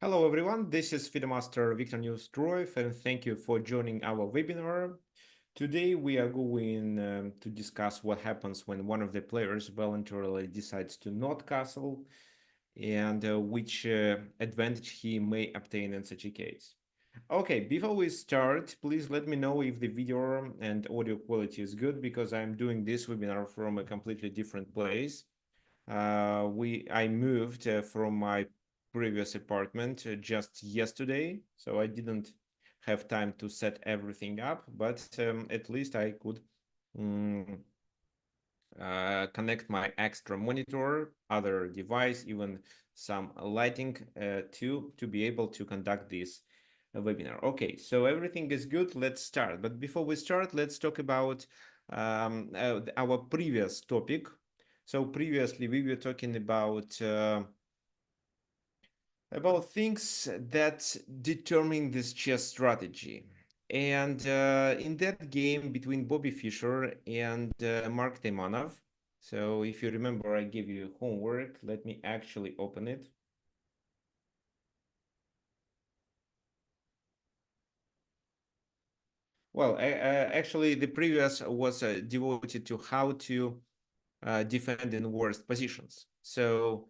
Hello everyone, this is FIDE Victor Neustroев and thank you for joining our webinar. Today we are going to discuss what happens when one of the players voluntarily decides to not castle and which advantage he may obtain in such a case. Okay, before we start, please let me know if the video and audio quality is good because I'm doing this webinar from a completely different place. I moved from my previous apartment just yesterday, so I didn't have time to set everything up, but at least I could um, connect my extra monitor, other device, even some lighting to be able to conduct this webinar. Okay, so everything is good. Let's start. But before we start, let's talk about our previous topic. So previously we were talking about things that determine this chess strategy. And in that game between Bobby Fischer and Mark Taimanov, so if you remember, I gave you homework. Let me actually open it. Well, actually, the previous was devoted to how to defend in worst positions. So,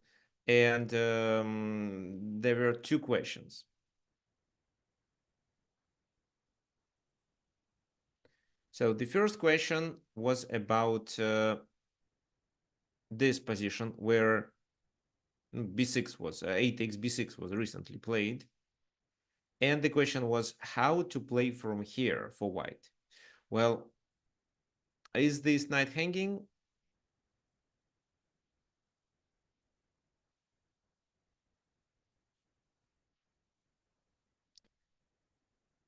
and there were two questions. So the first question was about this position where b6 was 8x b6 was recently played, and the question was how to play from here for white. Well, is this knight hanging?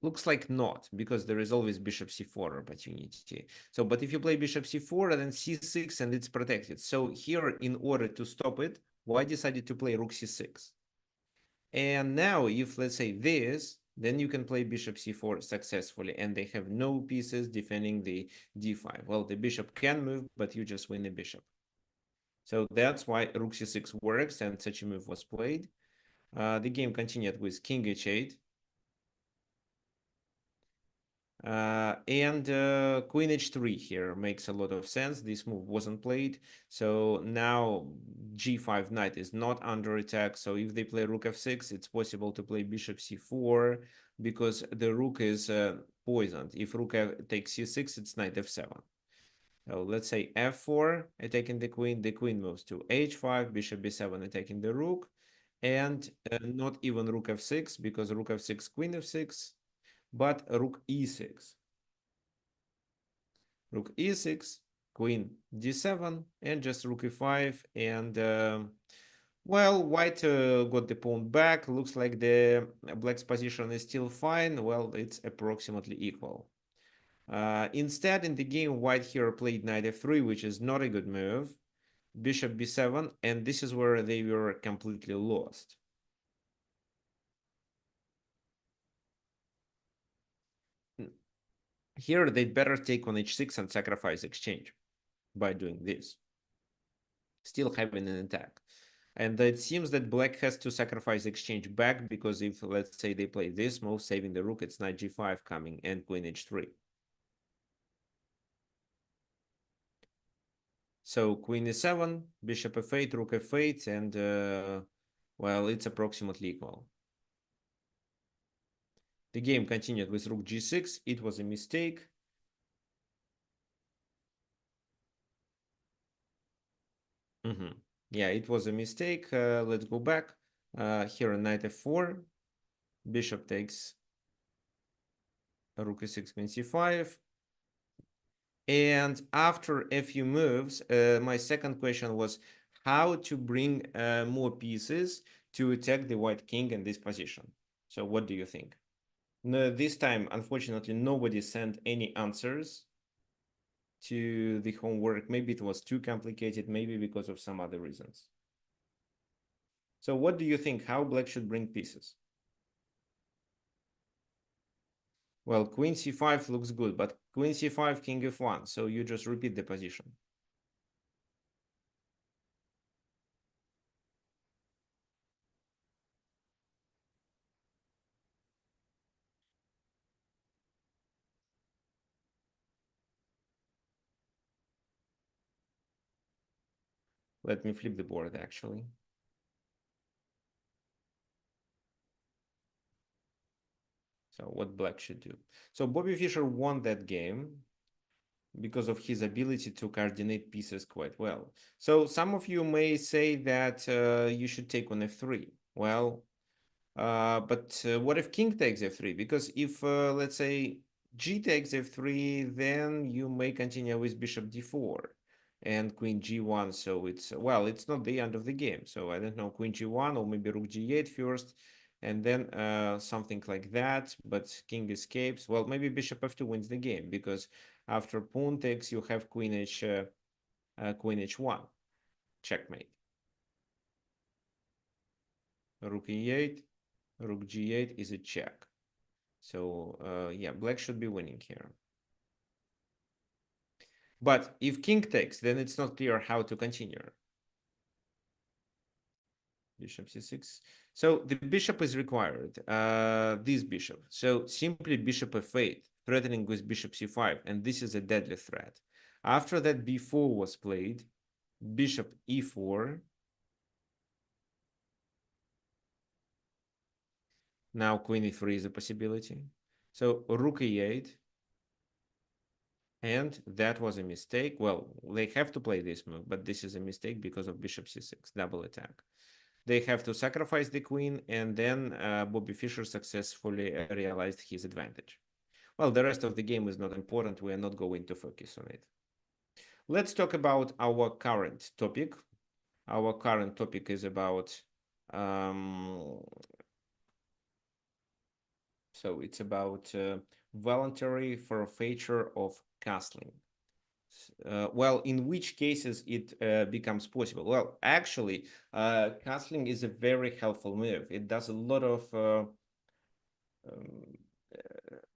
Looks like not, because there is always bishop c4 opportunity. So, but if you play bishop c4 and then c6 and it's protected. So here, in order to stop it, white decided to play rook c6. And now if let's say this, then you can play bishop c4 successfully, and they have no pieces defending the d5. Well, the bishop can move, but you just win the bishop. So that's why rook c6 works, and such a move was played. The game continued with king h8. And queen h3 here makes a lot of sense. This move wasn't played. So now g5 knight is not under attack. So if they play rook f6, it's possible to play bishop c4 because the rook is poisoned. If rook takes c6, it's knight f7. So let's say f4, attacking the queen moves to h5, bishop b7, attacking the rook, and not even rook f6 because rook f6, queen f6, but rook e6. Rook e6, queen d7, and just rook e5. And well, white got the pawn back. Looks like the black's position is still fine. Well, it's approximately equal. Instead, in the game, white here played knight f3, which is not a good move. Bishop b7, and this is where they were completely lost. Here, they'd better take on h6 and sacrifice exchange by doing this, still having an attack. And it seems that black has to sacrifice exchange back because if, let's say, they play this move, saving the rook, it's knight g5 coming and queen h3. So queen e7, bishop f8, rook f8, and, well, it's approximately equal. The game continued with rook g6. It was a mistake. Yeah, it was a mistake. Let's go back. Here, knight f4. Bishop takes rook e6, queen c5. And after a few moves, my second question was how to bring more pieces to attack the white king in this position. So what do you think? No, this time, unfortunately, nobody sent any answers to the homework. Maybe it was too complicated, maybe because of some other reasons. So what do you think, how black should bring pieces? Well, queen c5 looks good, but queen c5, king f1, so you just repeat the position. Let me flip the board, actually. So what black should do. So Bobby Fischer won that game because of his ability to coordinate pieces quite well. So some of you may say that you should take on f3. Well, but what if king takes f3? Because if, let's say, g takes f3, then you may continue with bishop d4 and queen g1. So it's, well, it's not the end of the game. So I don't know, queen g1 or maybe rook g8 first, and then something like that. But king escapes. Well, maybe bishop f2 wins the game, because after pawn takes, you have queen queen h1. Checkmate. Rook e8, rook g8 is a check. So yeah, black should be winning here. But if king takes, then it's not clear how to continue. Bishop c6. So the bishop is required, this bishop. So simply bishop f8, threatening with bishop c5, and this is a deadly threat. After that, b4 was played, bishop e4. Now queen e3 is a possibility. So rook e8. And that was a mistake. Well, they have to play this move, but this is a mistake because of bishop c6, double attack. They have to sacrifice the queen, and then Bobby Fischer successfully realized his advantage. Well, the rest of the game is not important. We are not going to focus on it. Let's talk about our current topic. Our current topic is about, so it's about voluntary forfeiture of castling. Well, in which cases it becomes possible? Well, actually, castling is a very helpful move. It does a lot of um,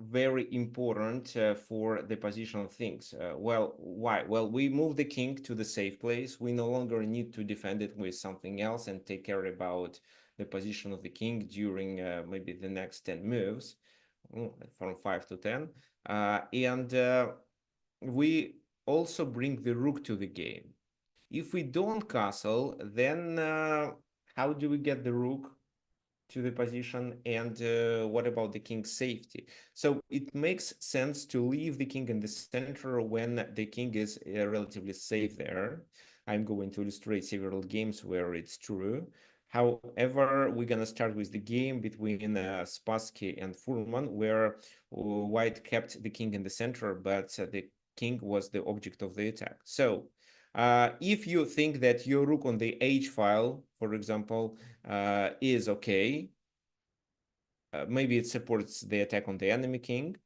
very important for the positional things. Well, why? Well, we move the king to the safe place. We no longer need to defend it with something else and take care about the position of the king during maybe the next 10 moves, from 5 to 10. And we also bring the rook to the game. If we don't castle, then how do we get the rook to the position, and what about the king's safety? So it makes sense to leave the king in the center when the king is relatively safe there. I'm going to illustrate several games where it's true. However, we're going to start with the game between Spassky and Furman, where white kept the king in the center, but the king was the object of the attack. So if you think that your rook on the H file, for example, is okay, maybe it supports the attack on the enemy king,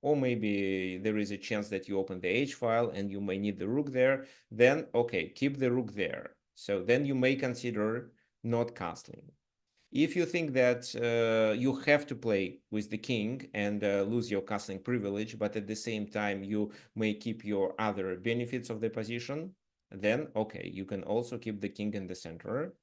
or maybe there is a chance that you open the H file and you may need the rook there, then okay, keep the rook there. So then you may consider not castling. If you think that you have to play with the king and lose your castling privilege, but at the same time you may keep your other benefits of the position, then okay, you can also keep the king in the center.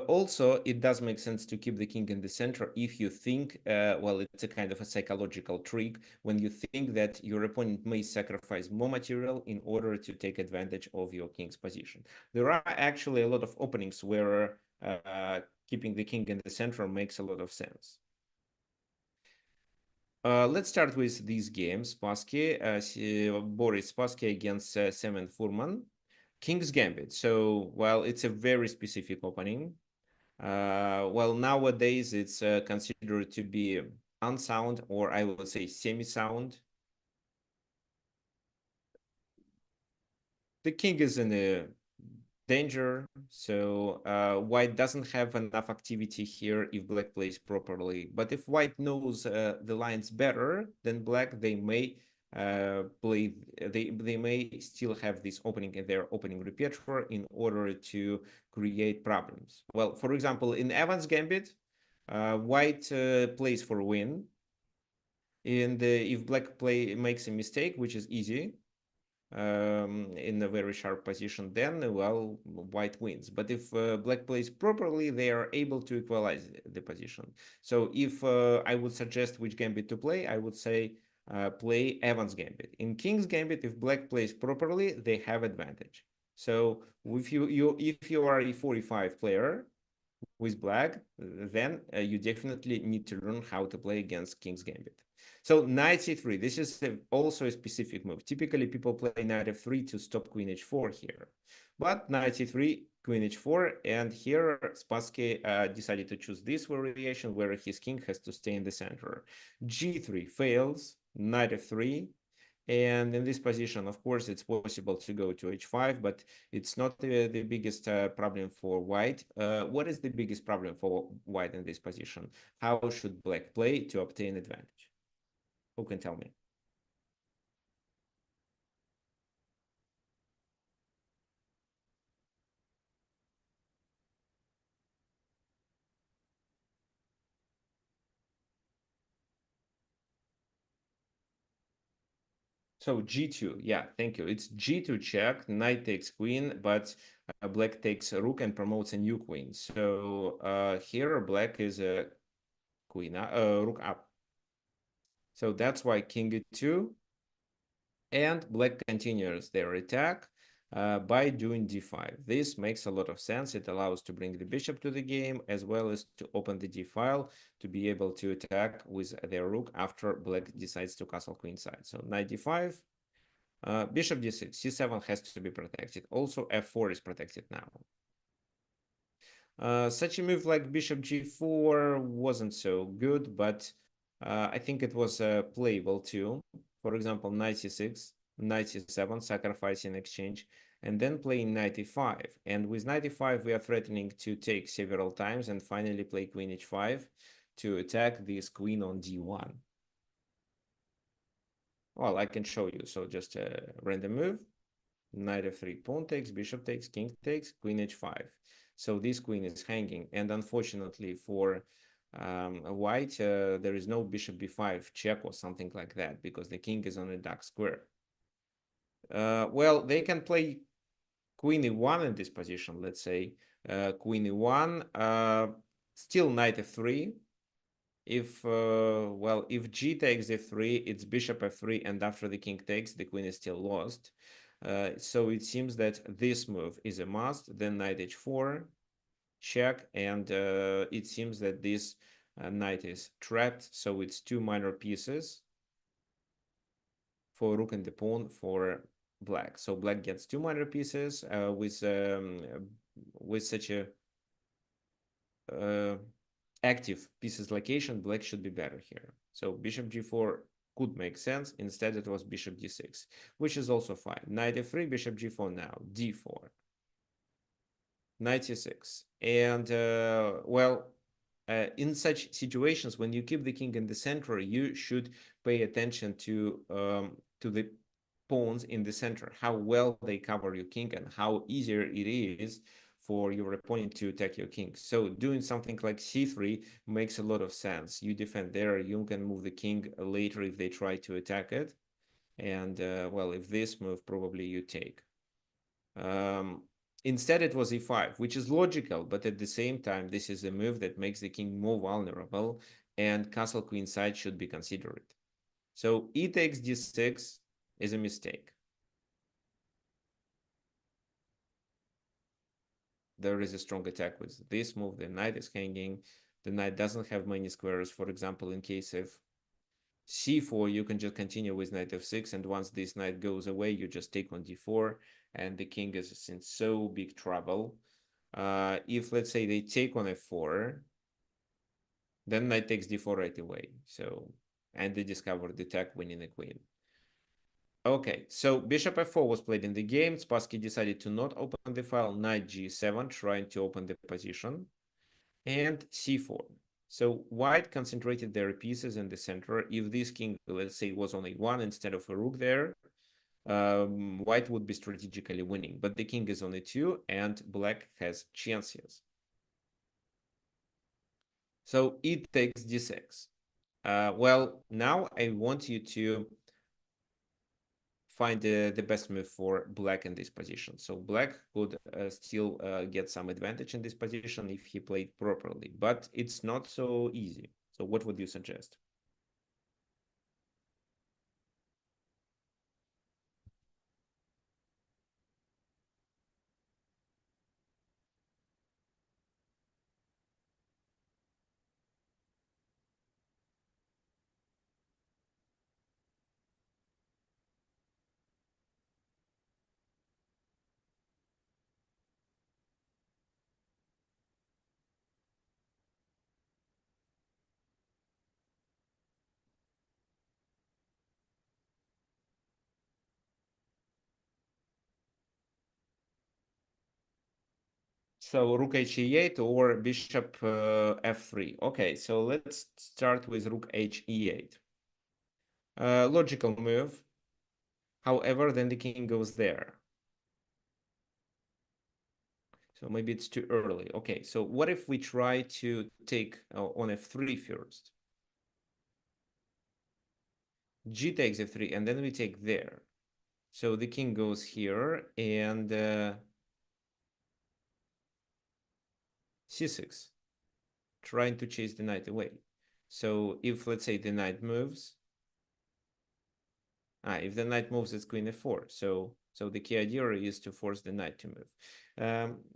Also, it does make sense to keep the king in the center if you think, well, it's a kind of a psychological trick when you think that your opponent may sacrifice more material in order to take advantage of your king's position. There are actually a lot of openings where keeping the king in the center makes a lot of sense. Let's start with these games. Spassky, Boris Spassky against Semen Furman. King's Gambit. So, well, it's a very specific opening. Well, nowadays it's considered to be unsound, or I would say semi-sound. The king is in a danger, so white doesn't have enough activity here if black plays properly. But if white knows the lines better than black, they may play. They may still have this opening in their opening repertoire in order to create problems. Well, for example, in Evans' Gambit, white plays for a win, and if black makes a mistake, which is easy, in a very sharp position, then, well, white wins. But if black plays properly, they are able to equalize the position. So if I would suggest which gambit to play, I would say play Evans Gambit. In King's Gambit, if black plays properly, they have advantage. So if you are a 45 player with black, then you definitely need to learn how to play against King's Gambit. So knight c3, this is also a specific move. Typically, people play knight f3 to stop queen h4 here. But knight c3, queen h4, and here Spassky decided to choose this variation where his king has to stay in the center. g3 fails, knight f3, and in this position, of course, it's possible to go to h5, but it's not the biggest problem for white. What is the biggest problem for white in this position? How should black play to obtain advantage? Who can tell me? So g2, yeah, thank you. It's g2 check, knight takes queen, but black takes a rook and promotes a new queen. So here black is a queen, rook up. So that's why king e2, and black continues their attack by doing d5. This makes a lot of sense. It allows to bring the bishop to the game as well as to open the d file to be able to attack with their rook after black decides to castle queenside. So knight d5, bishop d6, c7 has to be protected. Also f4 is protected now. Such a move like bishop g4 wasn't so good, but I think it was playable too. For example, knight c6, knight c7, sacrifice in exchange, and then playing knight e5. And with knight e5, we are threatening to take several times and finally play queen h5 to attack this queen on d1. Well, I can show you. So just a random move. Knight f3, pawn takes, bishop takes, king takes, queen h5. So this queen is hanging, and unfortunately for white, there is no bishop b5 check or something like that because the king is on a dark square. Well, they can play queen e1 in this position, let's say queen e1, still knight f3. If well, if g takes f3, it's bishop f3, and after the king takes, the queen is still lost. So it seems that this move is a must. Then knight h4, check, and it seems that this knight is trapped. So it's two minor pieces for rook and the pawn for black. So black gets two minor pieces with such a active pieces location. Black should be better here. So bishop g4 could make sense. Instead, it was bishop d6, which is also fine. Knight f3, bishop g4 now, d4, knight c6. And, well, in such situations, when you keep the king in the center, you should pay attention to the pawns in the center, how well they cover your king and how easier it is for your opponent to attack your king. So doing something like c3 makes a lot of sense. You defend there, you can move the king later if they try to attack it. And well, if this move, probably you take. Instead, it was e5, which is logical, but at the same time, this is a move that makes the king more vulnerable, and castle queenside should be considered. So e takes d6 is a mistake. There is a strong attack with this move. The knight is hanging. The knight doesn't have many squares. For example, in case of c4, you can just continue with knight f6, and once this knight goes away, you just take on d4, and the king is in so big trouble. If, let's say, they take on f4, then knight takes d4 right away. So, and they discover the attack winning the queen. Okay, so bishop f4 was played in the game. Spassky decided to not open the file. Knight g7, trying to open the position, and c4. So white concentrated their pieces in the center. If this king, let's say, was on a1 instead of a rook there, white would be strategically winning. But the king is on a2, and black has chances. So it takes d6. Well, now I want you to find the best move for black in this position. So black could still get some advantage in this position if he played properly, but it's not so easy. So what would you suggest? So rook h8 or bishop f3. Okay, so let's start with rook h8. Logical move. However, then the king goes there. So maybe it's too early. Okay, so what if we try to take on f3 first? G takes f3, and then we take there. So the king goes here, and c6, trying to chase the knight away. So if, let's say, the knight moves, if the knight moves, it's queen f4. So the key idea is to force the knight to move.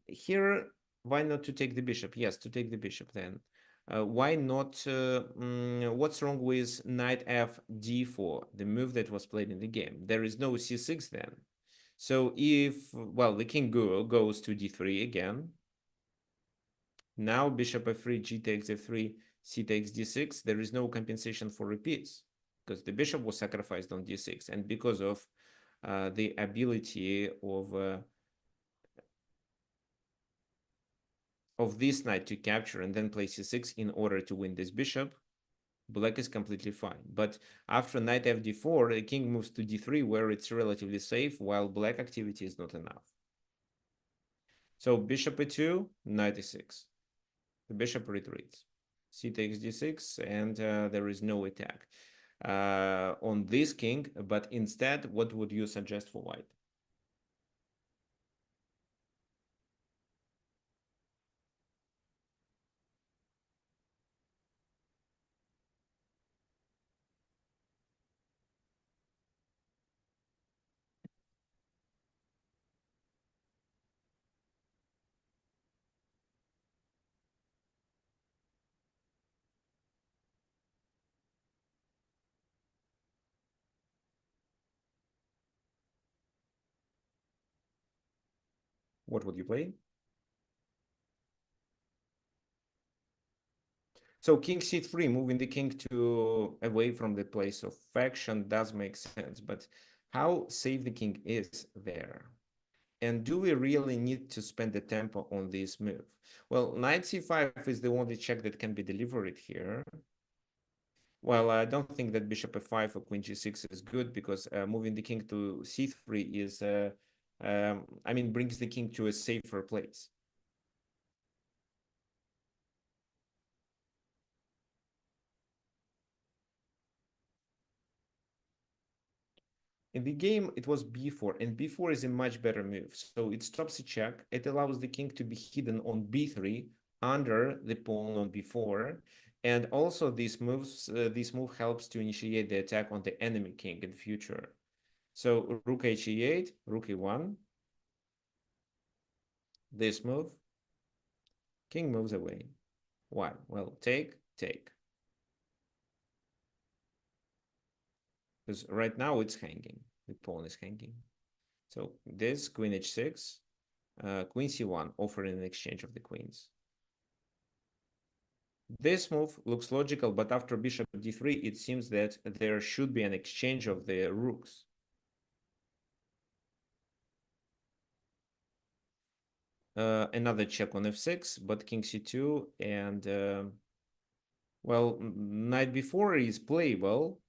Here, why not to take the bishop? Yes, to take the bishop then. Why not? What's wrong with knight f d4, the move that was played in the game? There is no c6 then. So if, well, the king goes to d3 again. Now bishop f3, g takes f3, c takes d6. There is no compensation for repeats because the bishop was sacrificed on d6, and because of the ability of this knight to capture and then play c6 in order to win this bishop, black is completely fine. But after knight fd4, the king moves to d3, where it's relatively safe, while black activity is not enough. So bishop e2, knight e6. The bishop retreats. C takes d6, and there is no attack on this king. But instead, what would you suggest for white? What would you play? So king c3, moving the king to away from the place of action does make sense, but how safe the king is there? And do we really need to spend the tempo on this move? Well, knight c5 is the only check that can be delivered here. Well, I don't think that bishop f5 or queen g6 is good because moving the king to c3 is, I mean, brings the king to a safer place. In the game, it was b4, and b4 is a much better move. So it stops a check. It allows the king to be hidden on b3 under the pawn on b4. And also, this move helps to initiate the attack on the enemy king in the future. So rook h8, rook e1. This move, king moves away. Why? Well, take, take. Because right now it's hanging. The pawn is hanging. So this queen h6, queen c1, offering an exchange of the queens. This move looks logical, but after bishop d3, it seems that there should be an exchange of the rooks. Another check on f6, but king c2, and well, knight b4 is playable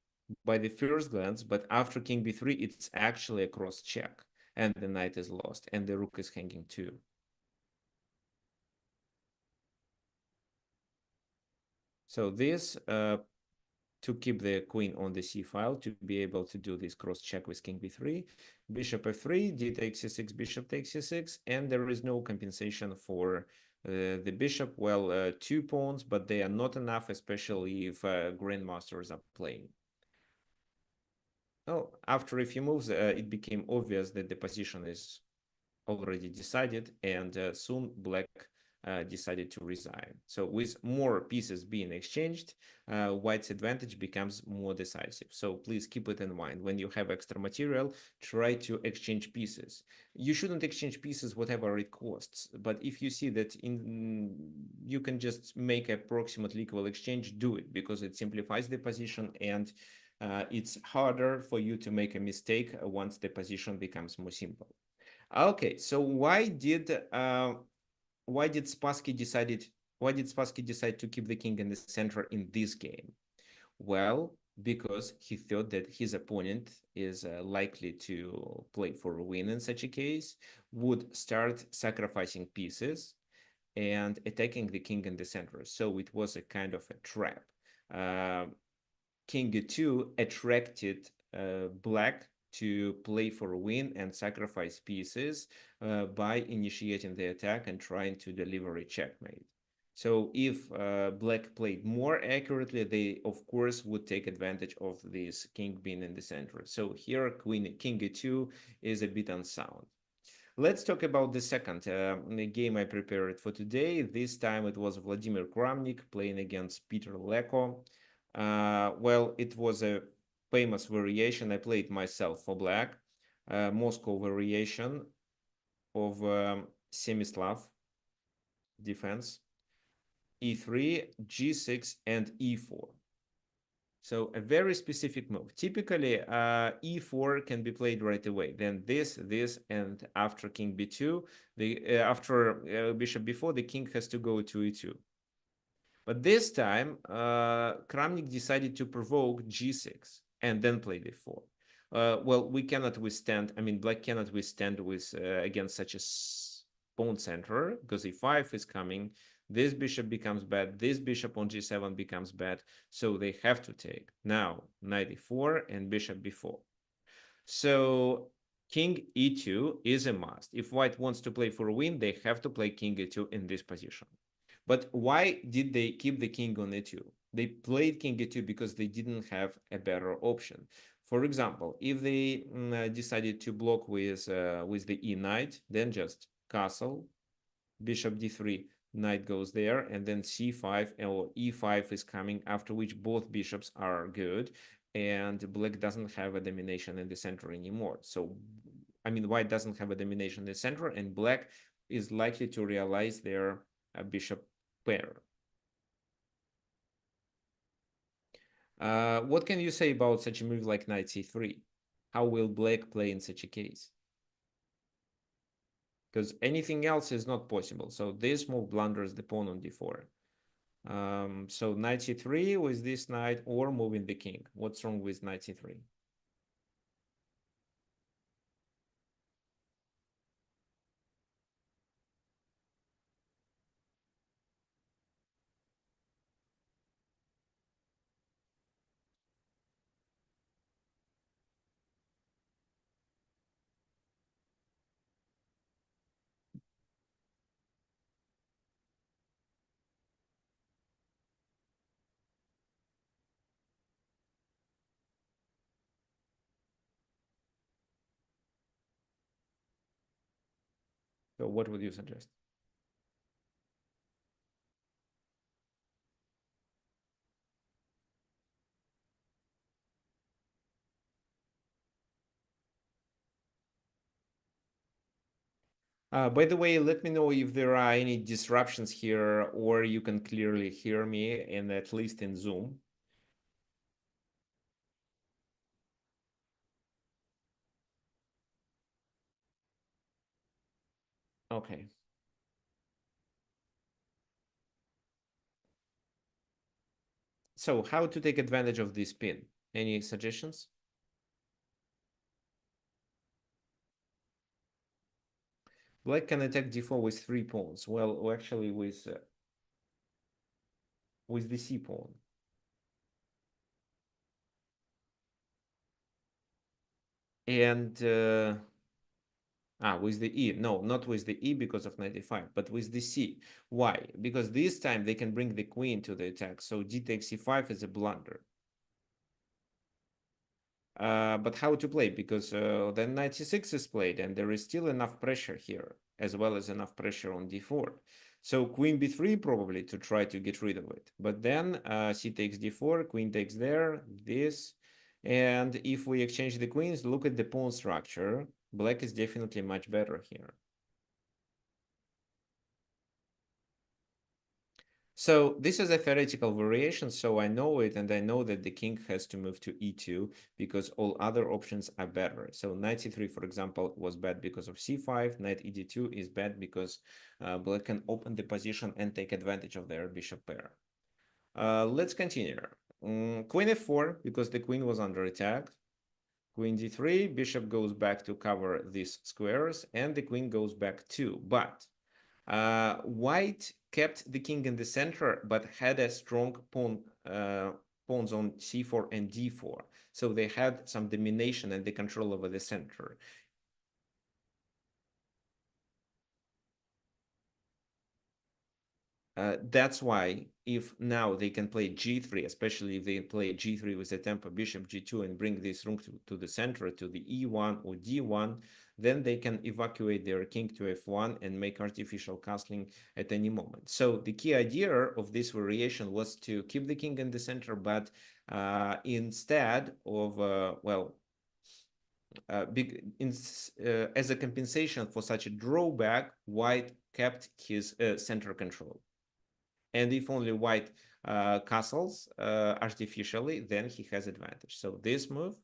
by the first glance, but after king b3, it's actually a cross check, and the knight is lost, and the rook is hanging too. So this to keep the queen on the c file, to be able to do this cross check with king b3, bishop f3, d takes c6, bishop takes c6, and there is no compensation for the bishop. Well, 2 pawns, but they are not enough, especially if grandmasters are playing. Oh, after a few moves, it became obvious that the position is already decided, and soon black decided to resign. So with more pieces being exchanged, white's advantage becomes more decisive. So please keep it in mind. When you have extra material, try to exchange pieces. You shouldn't exchange pieces whatever it costs, but if you see that you can just make approximately equal exchange, do it, because it simplifies the position, and it's harder for you to make a mistake once the position becomes more simple. Okay, so why did why did Spassky decided why did Spassky decide to keep the king in the center in this game? Well, because he thought that his opponent is likely to play for a win in such a case, would start sacrificing pieces and attacking the king in the center. So it was a kind of a trap. Uh, King e2 attracted black to play for a win and sacrifice pieces by initiating the attack and trying to deliver a checkmate. So if black played more accurately, they of course would take advantage of this king being in the center. So here king e2 is a bit unsound. Let's talk about the second game I prepared for today. This time it was Vladimir Kramnik playing against Peter Leko. Well, it was a famous variation. I played myself for black, Moscow variation of Semislav defense, e3, g6, and e4. So a very specific move. Typically, e4 can be played right away. Then this, and after king b2, after bishop b4, the king has to go to e2. But this time, Kramnik decided to provoke g6 and then play d4. Well, we cannot withstand. I mean, black cannot withstand with against such a pawn center because e5 is coming. This bishop becomes bad. This bishop on g7 becomes bad. So they have to take now knight e4 and bishop b4. So king e2 is a must. If white wants to play for a win, they have to play king e2 in this position. But why did they keep the king on e2? They played king e2 because they didn't have a better option. For example, if they decided to block with the e knight, then just castle, bishop d3, knight goes there, and then c5 or e5 is coming, after which both bishops are good, and black doesn't have a domination in the center anymore. So, I mean, white doesn't have a domination in the center, and black is likely to realize their bishop pair. What can you say about such a move like knight c3? How will black play in such a case? Because anything else is not possible. So this move blunders the pawn on d4. So knight c3 with this knight or moving the king. What's wrong with knight c3? So what would you suggest? By the way, let me know if there are any disruptions here or you can clearly hear me, and at least in Zoom. Okay. So how to take advantage of this pin? Any suggestions? Black can attack d4 with 3 pawns. Well, actually with the c pawn. And with the e. No, not with the e because of 95, but with the c. Why? Because this time they can bring the queen to the attack. So d takes c5 is a blunder. But how to play? Because then knight c6 is played, and there is still enough pressure here, as well as enough pressure on d4. So queen b3 probably to try to get rid of it. But then c takes d4, queen takes there, this. And if we exchange the queens, look at the pawn structure. Black is definitely much better here. So this is a theoretical variation, so I know it, and I know that the king has to move to e2 because all other options are better. So knight c3, for example, was bad because of c5. Knight ed2 is bad because black can open the position and take advantage of their bishop pair. Let's continue. Queen f4, because the queen was under attack. Queen d3, bishop goes back to cover these squares, and the queen goes back too. But white kept the king in the center, but had a strong pawns on c4 and d4. So they had some domination and the control over the center. That's why if now they can play g3, especially if they play g3 with a tempo bishop g2 and bring this rook to the center, to the e1 or d1, then they can evacuate their king to f1 and make artificial castling at any moment. So the key idea of this variation was to keep the king in the center, but instead of, as a compensation for such a drawback, white kept his center control. And if only white castles artificially, then he has advantage. So this move,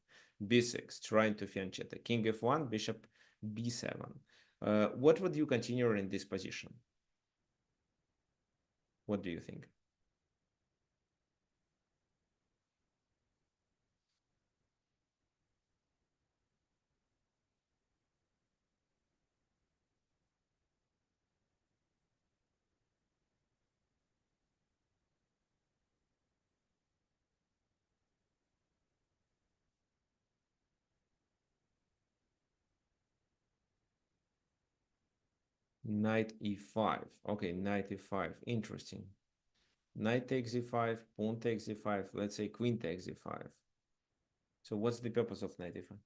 b6, trying to fianchetto. King f1, bishop b7. What would you continue in this position? What do you think? Knight e5. Okay, knight e5. Interesting. Knight takes e5, pawn takes e5. Let's say queen takes e5. So what's the purpose of knight e5?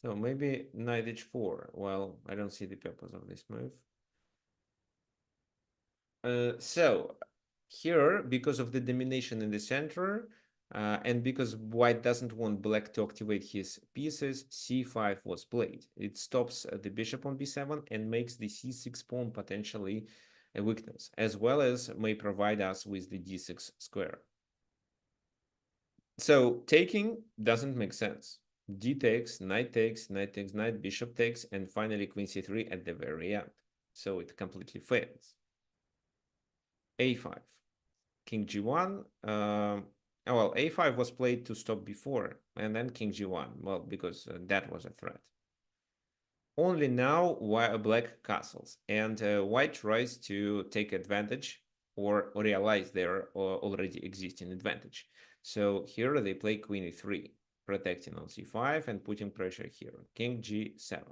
So maybe knight h4. Well, I don't see the purpose of this move. So here, because of the domination in the center, and because white doesn't want black to activate his pieces, c5 was played. It stops the bishop on b7 and makes the c6 pawn potentially a weakness, as well as may provide us with the d6 square. So taking doesn't make sense. D takes, knight takes, knight takes, knight, bishop takes, and finally queen c3 at the very end. So it completely fails. a5. King g1. Well, a5 was played to stop before, and then king g1. Well, because that was a threat. Only now black castles, and white tries to take advantage or realize their already existing advantage. So here they play queen e3, protecting on c5 and putting pressure here. King g7.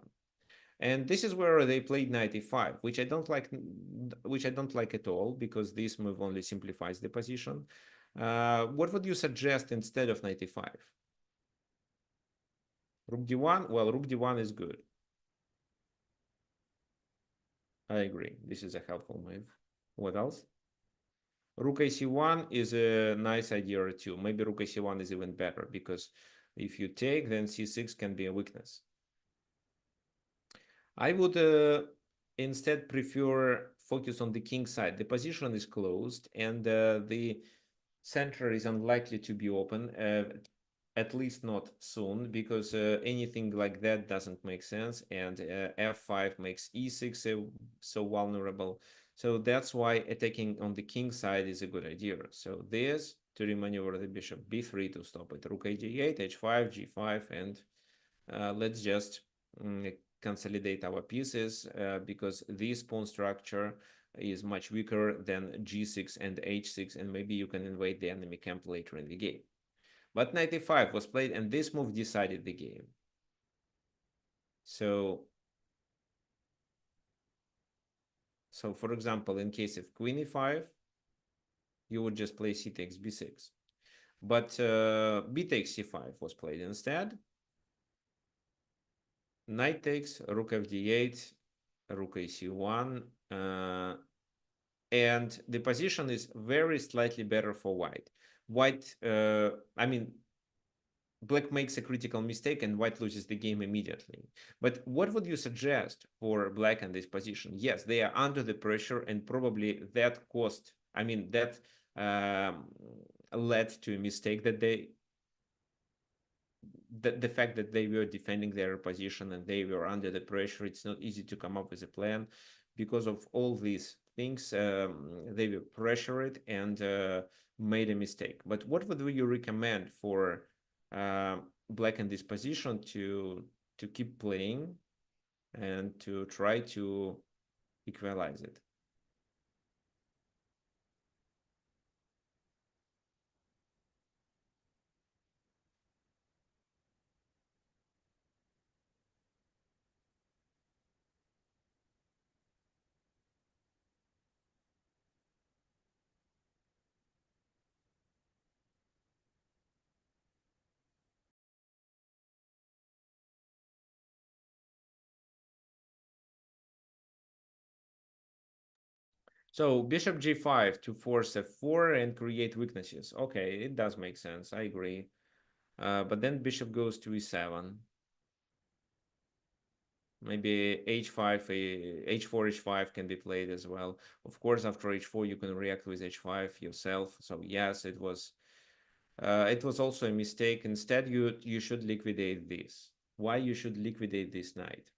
And this is where they played knight e5, which I don't like at all, because this move only simplifies the position. What would you suggest instead of knight e5? Rook d1? Well, rook d1 is good. I agree. This is a helpful move. What else? Rook ac1 is a nice idea too. Maybe rook ac1 is even better, because if you take, then c6 can be a weakness. I would instead prefer focus on the king side. The position is closed, and the center is unlikely to be open, at least not soon, because anything like that doesn't make sense, and f5 makes e6 so vulnerable. So that's why attacking on the king side is a good idea. So this to remaneuver the bishop b3 to stop it. Rook a8, h5, g5, and let's just consolidate our pieces, because this pawn structure is much weaker than g6 and h6, and maybe you can invade the enemy camp later in the game. But knight e5 was played, and this move decided the game. So for example, in case of queen e5, You would just play c takes b6. But b takes c5 was played instead. Knight takes, rook f d8, rook a c1, and the position is very slightly better for white. White, I mean, black makes a critical mistake and white loses the game immediately. But what would you suggest for black in this position? Yes, they are under the pressure, and probably that cost, I mean, that um, led to a mistake that the fact that they were defending their position and they were under the pressure. It's not easy to come up with a plan because of all these things. They were pressured and made a mistake. But what would you recommend for black in this position to keep playing and to try to equalize it? So bishop g5 to force f4 and create weaknesses. Okay, it does make sense. I agree. But then bishop goes to e7. Maybe h5, h4, h5 can be played as well. Of course, after h4, you can react with h5 yourself. So yes, it was also a mistake. Instead, you should liquidate this. Why you should liquidate this knight?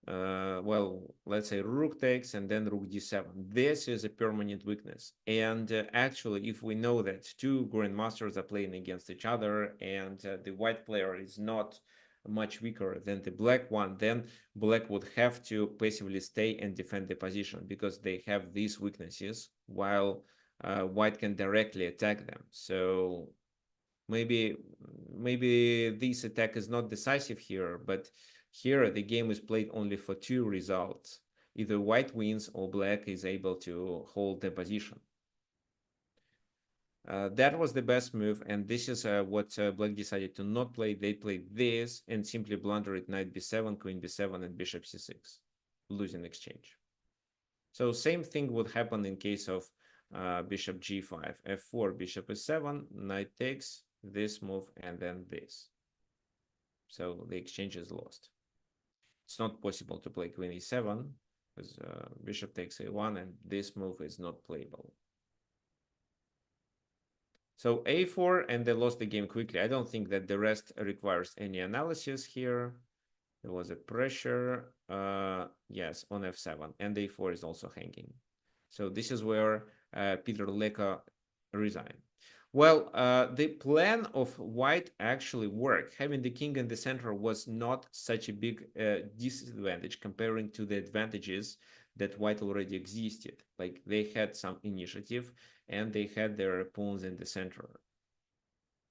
Well, let's say rook takes and then rook d7. This is a permanent weakness. And actually, if we know that two grandmasters are playing against each other and the white player is not much weaker than the black one, then black would have to passively stay and defend the position because they have these weaknesses while white can directly attack them. So maybe this attack is not decisive here, but here the game is played only for two results. Either white wins or black is able to hold the position. That was the best move, and this is what black decided to not play. They played this and simply blundered knight b7, queen b7, and bishop c6, losing exchange. So same thing would happen in case of bishop g5, f4, bishop e7, knight takes, this move, and then this. So the exchange is lost. It's not possible to play queen e7 because bishop takes a1, and this move is not playable. So a4, and they lost the game quickly. I don't think that the rest requires any analysis here. There was a pressure, yes, on f7, and a4 is also hanging. So this is where Peter Leka resigned. Well, the plan of white actually worked. Having the king in the center was not such a big disadvantage comparing to the advantages that white already existed. Like they had some initiative and they had their pawns in the center.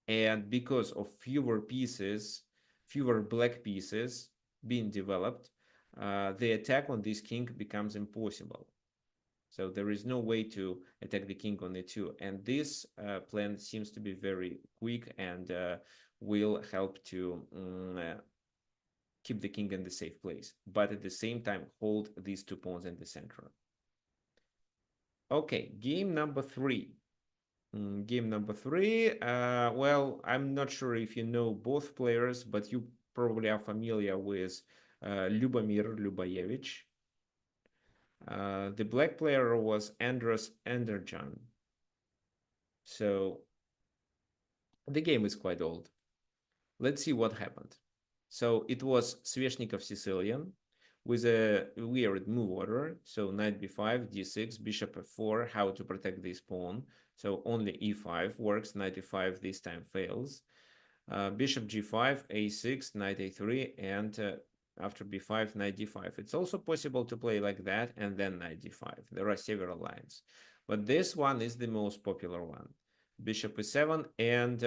And because of fewer pieces, fewer black pieces being developed, the attack on this king becomes impossible. So there is no way to attack the king on e2. And this plan seems to be very quick and will help to keep the king in the safe place, but at the same time hold these two pawns in the center. Okay, game number three. Game number three. Well, I'm not sure if you know both players, but you probably are familiar with Lubomir Lubayevich. The black player was Andras Anderjan. So the game is quite old. Let's see what happened. So it was Sveshnikov Sicilian with a weird move order. So knight b5, d6, bishop f4, how to protect this pawn. So only e5 works, knight e5 this time fails. Bishop g5, a6, knight a3, and after b5, knight d5. It's also possible to play like that and then knight d5. There are several lines, but this one is the most popular one. Bishop e7, and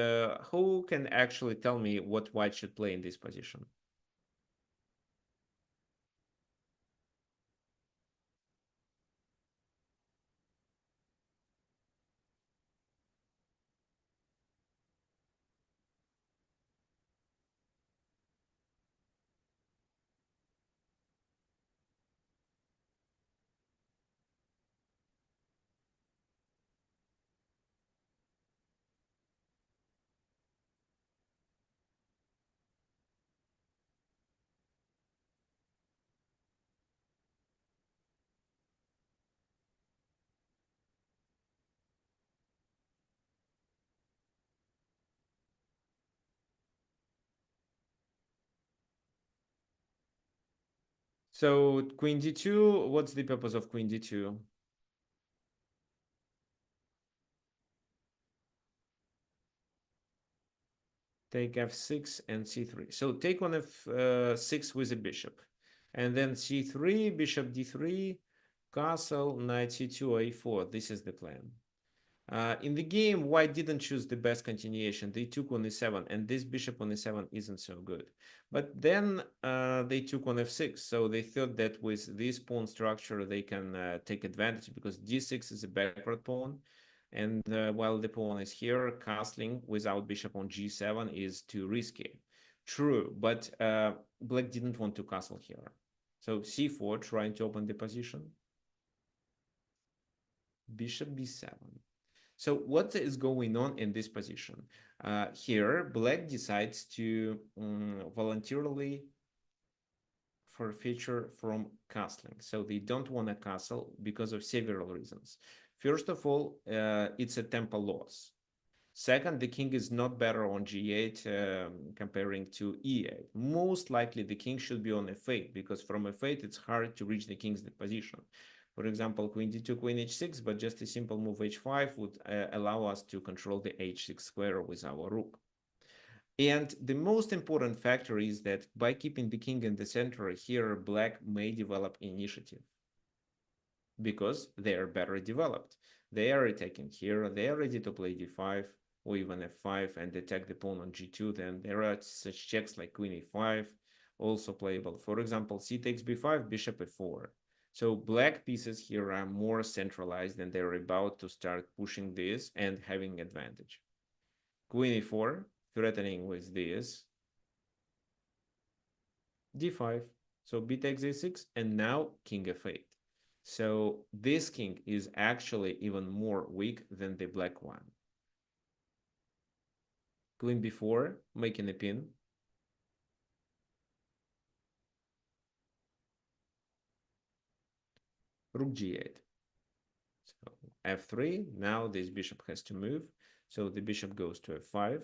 who can actually tell me what white should play in this position? So queen d2, what's the purpose of queen d2? Take f6 and c3. So take on f6 with a bishop. And then c3, bishop d3, castle, knight c2, a4. This is the plan. In the game, white didn't choose the best continuation. They took on e7, and this bishop on e7 isn't so good. But then they took on f6, so they thought that with this pawn structure, they can take advantage because d6 is a backward pawn. And while the pawn is here, castling without bishop on g7 is too risky. True, but black didn't want to castle here. So c4, trying to open the position. Bishop b7. So what is going on in this position? Here, black decides to voluntarily forfeiture from castling. So they don't want a castle because of several reasons. First of all, it's a tempo loss. Second, the king is not better on g8 comparing to e8. Most likely, the king should be on f8 because from f8, it's hard to reach the king's position. For example, queen d2, queen h6, but just a simple move h5 would allow us to control the h6 square with our rook. And the most important factor is that by keeping the king in the center here, black may develop initiative because they are better developed. They are attacking here, they are ready to play d5 or even f5 and attack the pawn on g2. Then there are such checks like queen e5, also playable. For example, c takes b5, bishop f4. So black pieces here are more centralized and they're about to start pushing this and having advantage. Queen e4, threatening with this, d5. So b takes a6, and now king f8. So this king is actually even more weak than the black one. Queen b4, making a pin. Rook g8. So f3, now this bishop has to move. So the bishop goes to f5.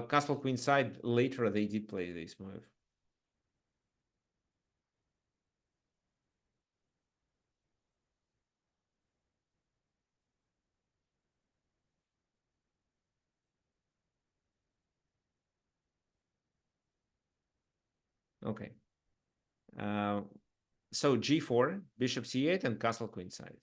Castle queen side, later they did play this move. Okay. So g4, bishop c8, and castle queen side.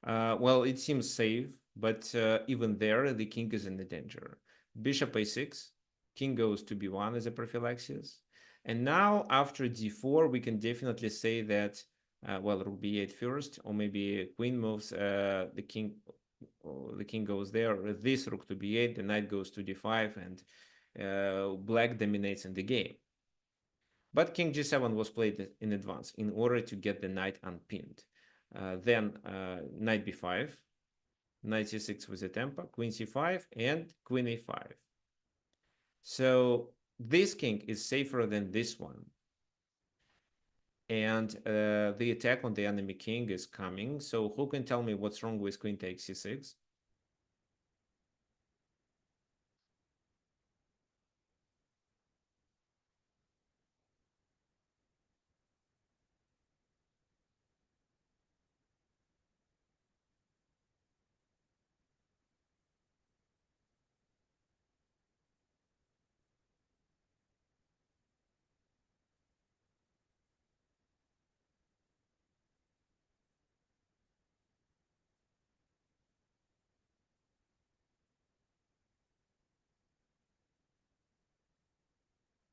Well, it seems safe, but even there, the king is in the danger. Bishop a6, king goes to b1 as a prophylaxis. And now, after d4, we can definitely say that, well, rook b8 first, or maybe queen moves, the king goes there, or this rook to b8, the knight goes to d5, and black dominates in the game. But king g7 was played in advance in order to get the knight unpinned. Then knight b5, knight c6 with a tempo, queen c5, and queen a5. So this king is safer than this one. And the attack on the enemy king is coming. So who can tell me what's wrong with queen takes c6?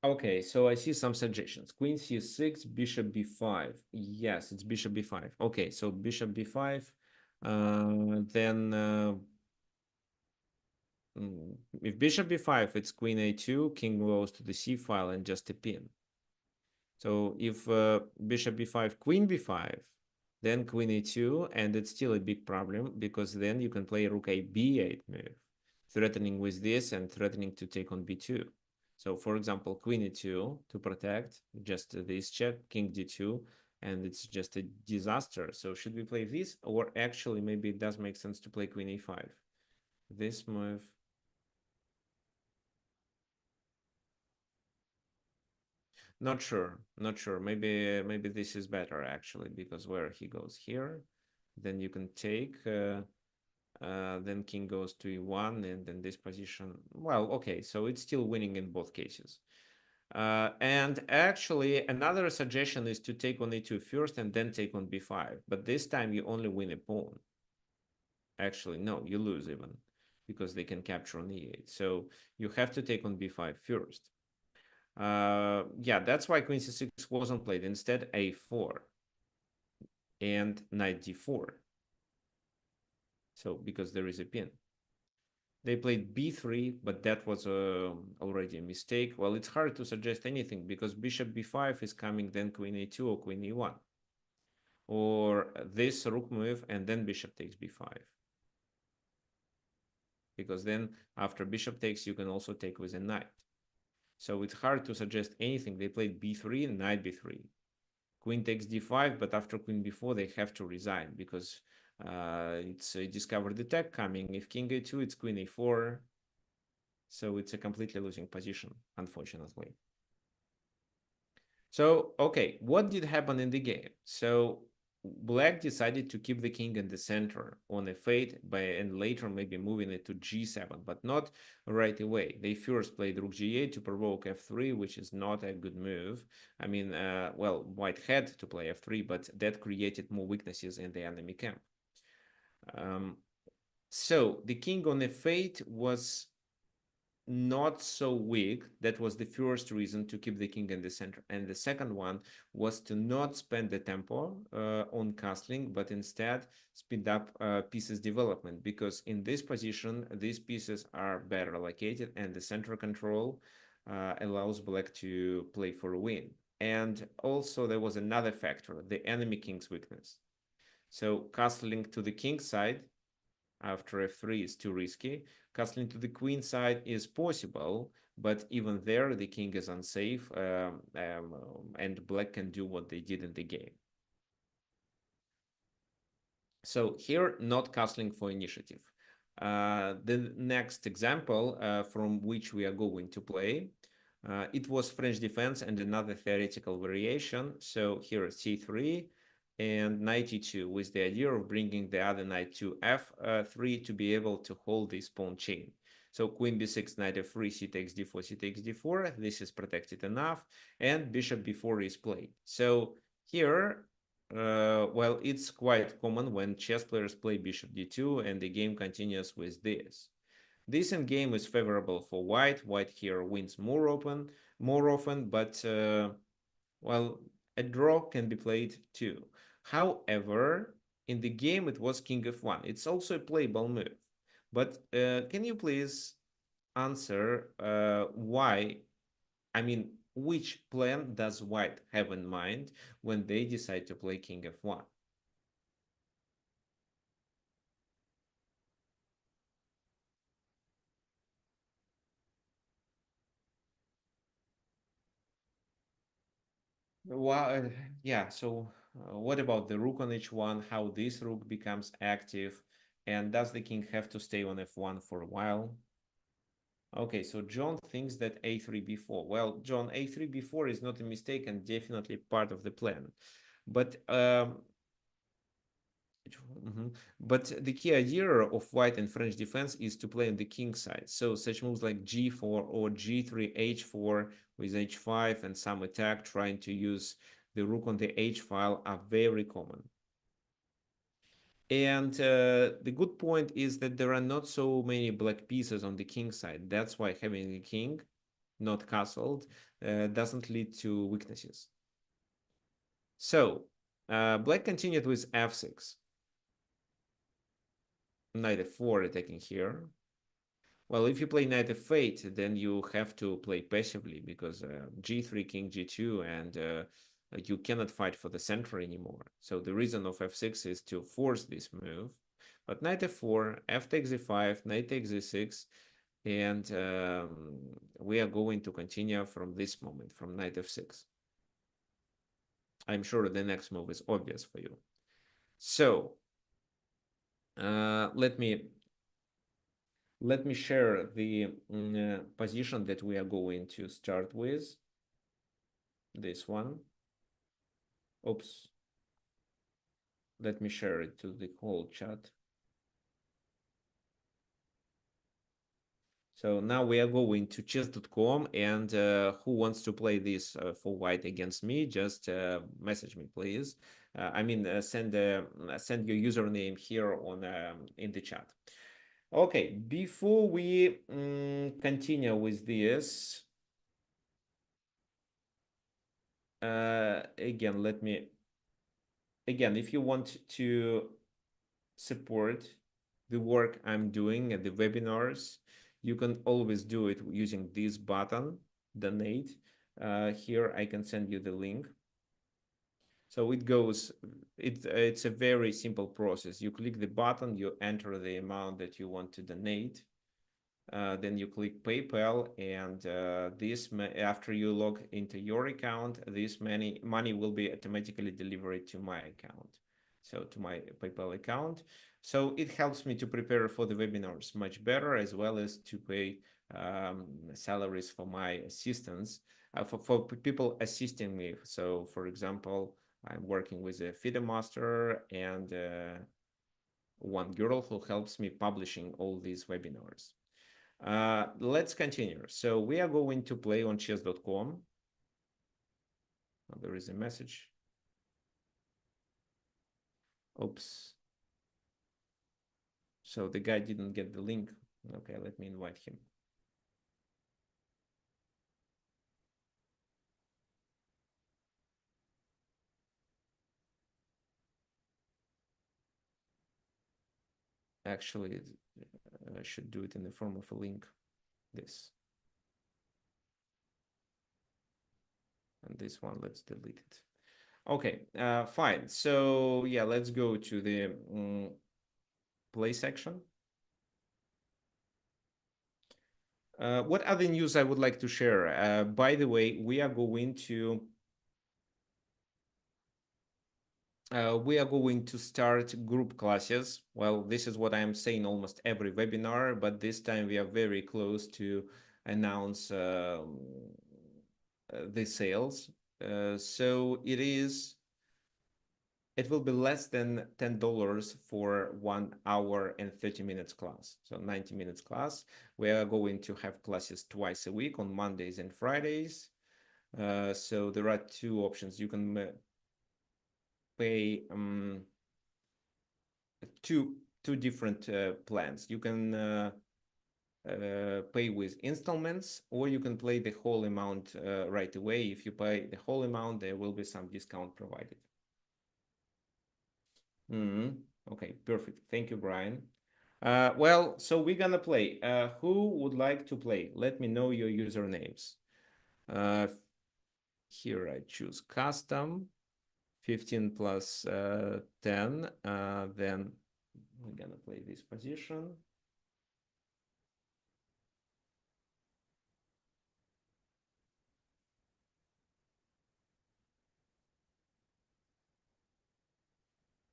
Okay, so I see some suggestions. Queen c6, bishop b5. Yes, it's bishop b5. Okay, so bishop b5. Then if bishop b5, it's queen a2, king goes to the c file and just a pin. So if bishop b5, queen b5, then queen a2, and it's still a big problem because then you can play rook a b8 move, threatening with this and threatening to take on b2. So for example, queen e2 to protect, just this check, king d2, and it's just a disaster. So should we play this, or actually maybe it does make sense to play queen e5? This move. Not sure. Not sure. Maybe this is better actually, because where he goes here, then you can take. Then king goes to e1, and then this position. Well, okay, so it's still winning in both cases. And actually, another suggestion is to take on e2 first and then take on b5. But this time you only win a pawn. Actually, no, you lose even, because they can capture on e8. So you have to take on b5 first. Yeah, that's why queen c6 wasn't played. Instead, a4 and knight d4. So because there is a pin. They played b3, but that was already a mistake. Well, it's hard to suggest anything because bishop b5 is coming, then queen a2 or queen e1. Or this rook move and then bishop takes b5. Because then after bishop takes, you can also take with a knight. So it's hard to suggest anything. They played b3, knight b3. Queen takes d5, but after queen b4, they have to resign because it's a discovered attack coming. If king a2, it's queen a4. So it's a completely losing position, unfortunately. So, okay, what did happen in the game? So black decided to keep the king in the center on f8 and later maybe moving it to g7, but not right away. They first played rook g8 to provoke f3, which is not a good move. I mean, well, white had to play f3, but that created more weaknesses in the enemy camp. So the king on f8 was not so weak. That was the first reason to keep the king in the center. And the second one was to not spend the tempo on castling, but instead speed up pieces development, because in this position, these pieces are better located and the center control allows black to play for a win. And also there was another factor, the enemy king's weakness. So castling to the king side after f3 is too risky. Castling to the queen side is possible, but even there the king is unsafe, and black can do what they did in the game. So here, not castling for initiative. The next example from which we are going to play, it was French defense and another theoretical variation. So here c3 and knight e2 with the idea of bringing the other knight to f3 to be able to hold this pawn chain. So queen b6, knight f3, c takes d4, c takes d4. This is protected enough, and bishop b4 is played. So here, well, it's quite common when chess players play bishop d2 and the game continues with this. This endgame is favorable for white. White here wins more often, but well, a draw can be played too. However, in the game it was king f1. It's also a playable move. But can you please answer why? I mean, which plan does white have in mind when they decide to play king f1? Well, yeah, so what about the rook on h1, how this rook becomes active, and does the king have to stay on f1 for a while? Okay, so John thinks that a3 b4. Well, John, a3 b4 is not a mistake and definitely part of the plan. But mhm. But the key idea of white and French defense is to play on the king side. So such moves like g4 or g3, h4 with h5 and some attack trying to use the rook on the h file are very common. And the good point is that there are not so many black pieces on the king side. That's why having a king not castled doesn't lead to weaknesses. So black continued with f6. Knight f4 attacking here. Well, if you play knight f8, then you have to play passively because g3, king g2, and you cannot fight for the center anymore. So the reason of f6 is to force this move. But knight f4, f takes e5, knight takes e6, and we are going to continue from this moment, from knight f6. I'm sure the next move is obvious for you. So let me share the position that we are going to start with. this one. Oops. Let me share it to the whole chat. So now we are going to chess.com, and who wants to play this for white against me, just message me, please. I mean, send your username here on in the chat. Okay, before we continue with this, again, if you want to support the work I'm doing at the webinars, you can always do it using this button, donate. Here I can send you the link. So it's a very simple process. You click the button, you enter the amount that you want to donate. Then you click PayPal, and after you log into your account, this money will be automatically delivered to my account, so to my PayPal account. So it helps me to prepare for the webinars much better, as well as to pay salaries for my assistants, for people assisting me. So, for example, I'm working with a FIDE master and one girl who helps me publishing all these webinars. Let's continue. So we are going to play on chess.com. There is a message. Oops. So the guy didn't get the link. Okay, let me invite him. Actually, I should do it in the form of a link. This. And this one, let's delete it. Okay, fine. So yeah, let's go to the play section. What other news I would like to share? By the way, we are going to start group classes. Well, this is what I am saying almost every webinar, but this time we are very close to announce the sales. So it will be less than $10 for 1 hour and 30 minutes class. So 90 minutes class. We are going to have classes twice a week on Mondays and Fridays. So there are two options. You can pay two different plans. You can pay with installments, or you can pay the whole amount right away. If you pay the whole amount, there will be some discount provided. Okay, perfect. Thank you, Brian. Well, so we're gonna play. Who would like to play? Let me know your usernames. Here I choose custom, 15 plus 10. Then we're gonna play this position.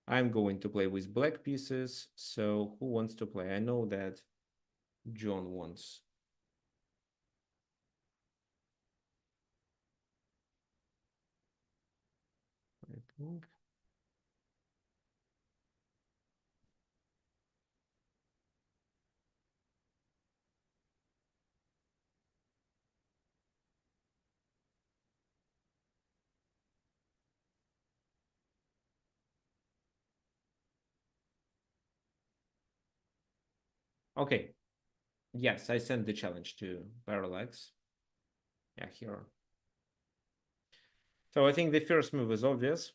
I'm going to play with black pieces. So who wants to play? I know that John wants. I think. Okay. Yes, I sent the challenge to Parallax. Yeah, here. So I think the first move is obvious.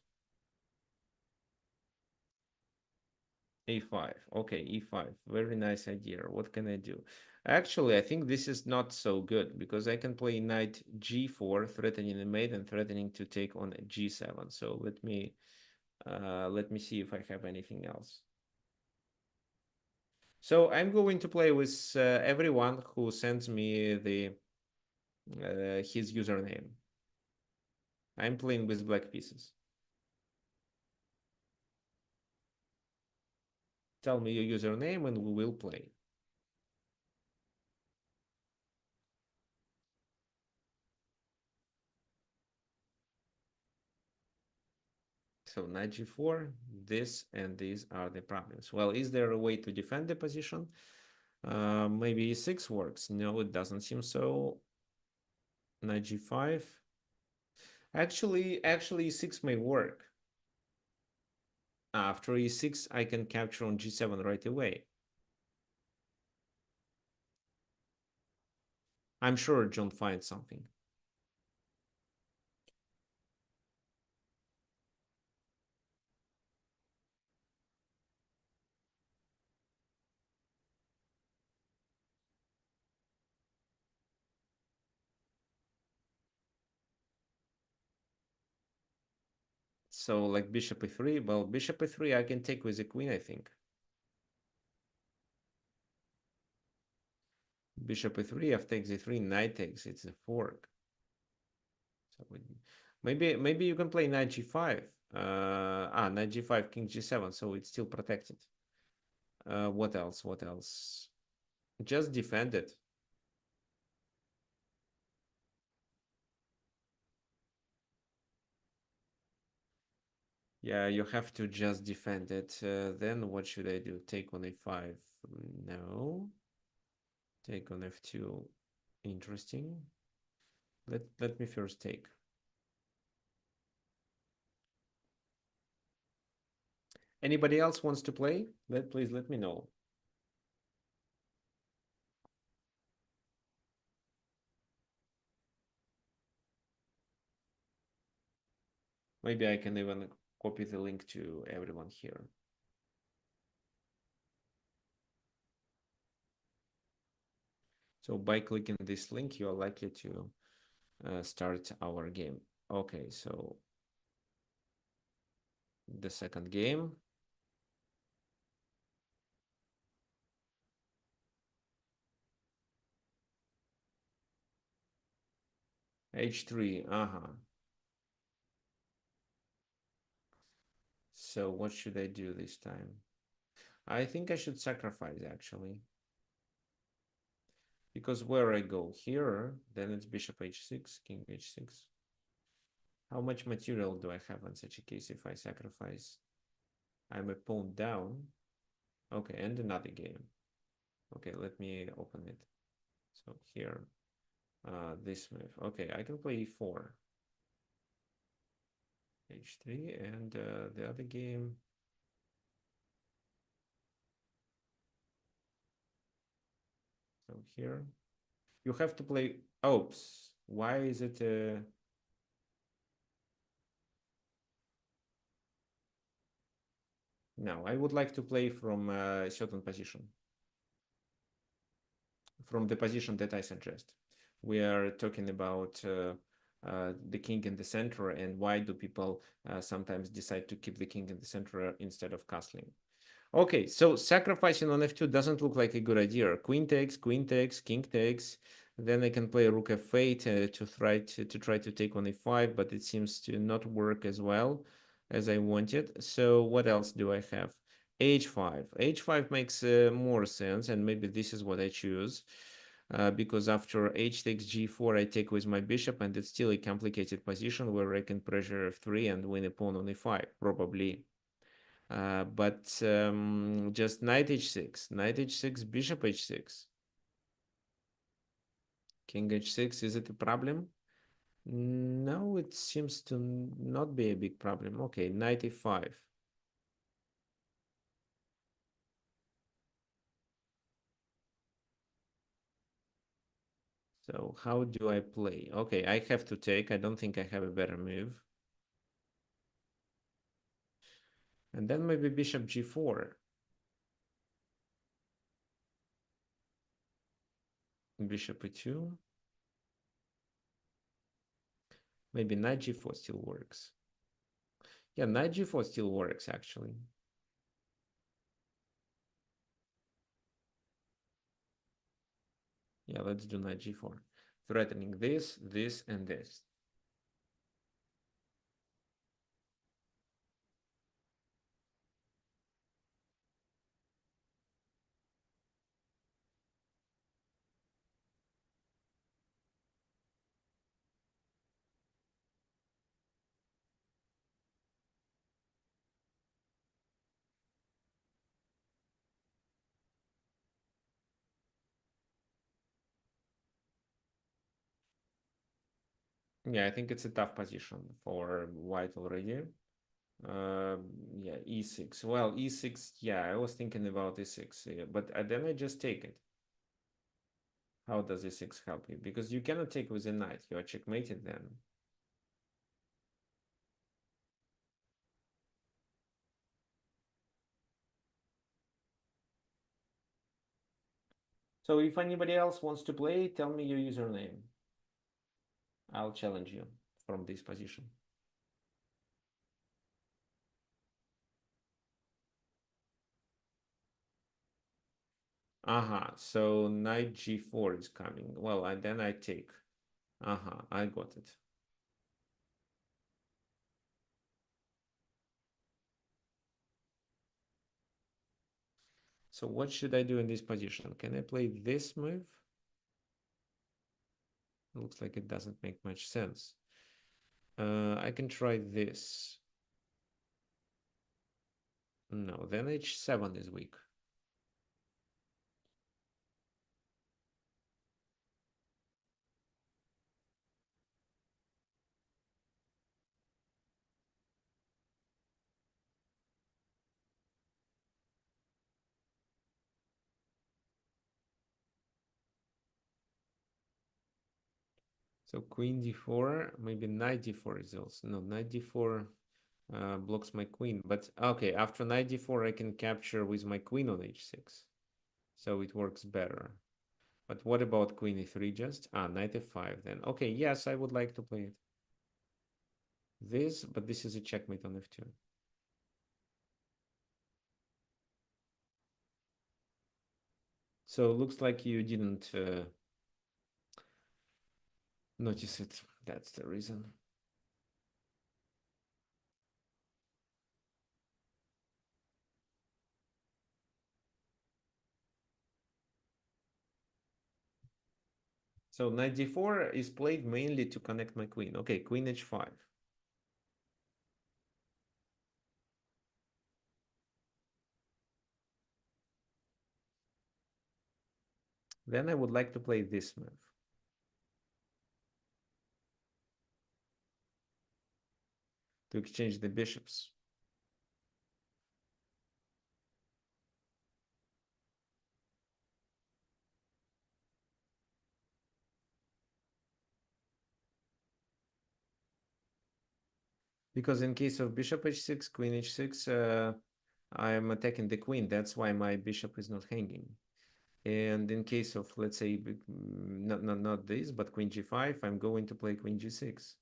A5. Okay, E5. Very nice idea. What can I do? Actually, I think this is not so good because I can play knight G4, threatening the mate and threatening to take on G7. So let me see if I have anything else. So I'm going to play with everyone who sends me his username. I'm playing with black pieces. Tell me your username and we will play. So knight g4, this and these are the problems. Well, is there a way to defend the position? Maybe e6 works. No, it doesn't seem so. Knight g5. Actually, e6 may work. After e6, I can capture on g7 right away. I'm sure John finds something. So like bishop e3, well, bishop e3 I can take with the queen, I think. Bishop e3, f takes e3, knight takes, it's a fork. So maybe you can play knight g5. Knight g5, king g7, so it's still protected. What else? What else? Just defend it. Yeah, you have to just defend it. Then what should I do? Take on a5? No. Take on f2. Interesting. Let me first take. Anybody else wants to play? Please let me know. Maybe I can even copy the link to everyone here. So by clicking this link, you are likely to start our game. Okay, so the second game. H3, So what should I do this time? I think I should sacrifice actually. Because where I go here, then it's bishop h6, king h6. How much material do I have in such a case if I sacrifice? I'm a pawn down. Okay, and another game. Okay, let me open it. So here, this move. Okay, I can play e4. h3, and the other game. So here, you have to play. Oops, why is it? No, I would like to play from a certain position. From the position that I suggest. We are talking about the king in the center, and why do people sometimes decide to keep the king in the center instead of castling. Okay, so sacrificing on f2 doesn't look like a good idea. Queen takes, king takes. Then I can play rook f8 to try to take on a5, but it seems to not work as well as I wanted. So what else do I have? h5. h5 makes more sense, and maybe this is what I choose. Because after h takes g4, I take with my bishop, and it's still a complicated position where I can pressure f3 and win a pawn on a5, probably. But just knight h6, bishop h6, king h6. Is it a problem? No, it seems to not be a big problem. Okay, knight e5. So how do I play? Okay, I have to take. I don't think I have a better move. And then maybe bishop g4. Bishop e2. Maybe knight g4 still works. Yeah, knight g4 still works, actually. Yeah, let's do knight g4. Threatening this, this, and this. Yeah, I think it's a tough position for white already. Uh, yeah, e6. Well, e6. Yeah, I was thinking about e6, but then I just take it. How does e6 help you? Because you cannot take with a knight. You are checkmated then. So if anybody else wants to play, tell me your username. I'll challenge you from this position. So knight g4 is coming. Well, and then I take. I got it. So what should I do in this position? Can I play this move? Looks like it doesn't make much sense. I can try this. No, then h7 is weak. So queen d4, maybe knight d4 is also. No, knight d4 blocks my queen. But okay, after knight d4, I can capture with my queen on h6. So it works better. But what about queen e3 just? Knight f5 then. Okay, yes, I would like to play it. This, but this is a checkmate on f2. So it looks like you didn't notice it. That's the reason. So knight d4 is played mainly to connect my queen. Okay, queen h5. Then I would like to play this move to exchange the bishops. Because in case of bishop h6, queen h6, I'm attacking the queen. That's why my bishop is not hanging. And in case of, let's say, not this, but queen g5, I'm going to play queen g6.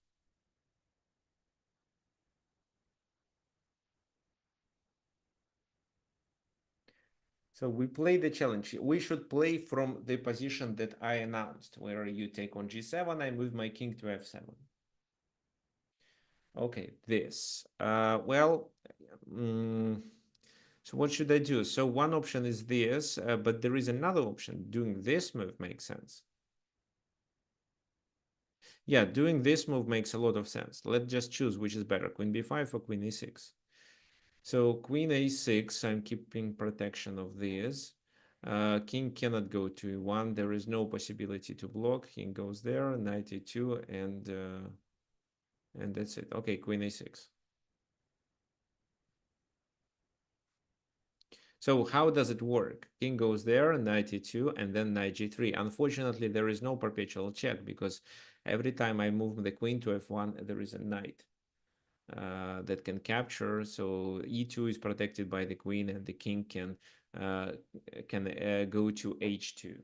So we play the challenge. We should play from the position that I announced, where you take on g7, I move my king to f7. Okay, this. So what should I do? So one option is this, but there is another option. Doing this move makes sense. Yeah, doing this move makes a lot of sense. Let's just choose which is better, queen b5 or queen e6. So queen a6, I'm keeping protection of this. King cannot go to e1. There is no possibility to block. King goes there, knight e2, and that's it. Okay, queen a6. So how does it work? King goes there, knight e2, and then knight g3. Unfortunately, there is no perpetual check because every time I move the queen to f1, there is a knight that can capture. So e2 is protected by the queen, and the king uh, can go to h2.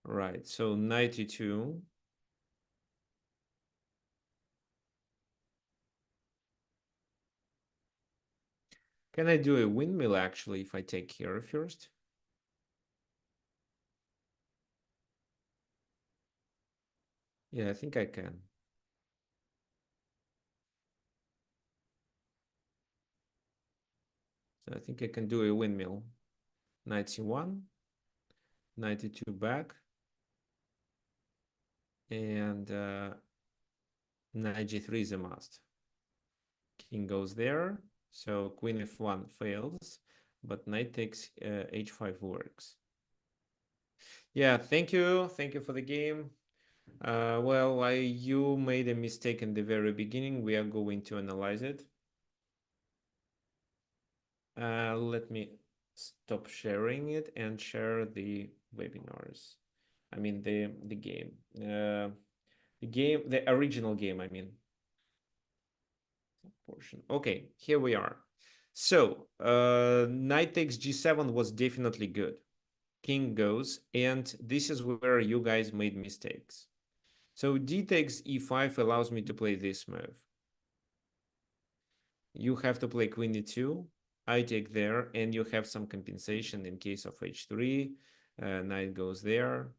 Right. So knight e2. Can I do a windmill actually if I take here first? Yeah, I think I can. So I think I can do a windmill. Knight c1, knight e2 back, and knight g3 is a must. King goes there. So queen f1 fails, but knight takes h5 works. Yeah, thank you. Thank you for the game. Well, you made a mistake in the very beginning. We are going to analyze it. Let me stop sharing it and share the webinars. I mean the game. The original game, I mean. Portion. Okay, here we are. So, knight takes g7 was definitely good. King goes, and this is where you guys made mistakes. So d takes e5 allows me to play this move. You have to play queen e2. I take there, and you have some compensation in case of h3. Knight goes there.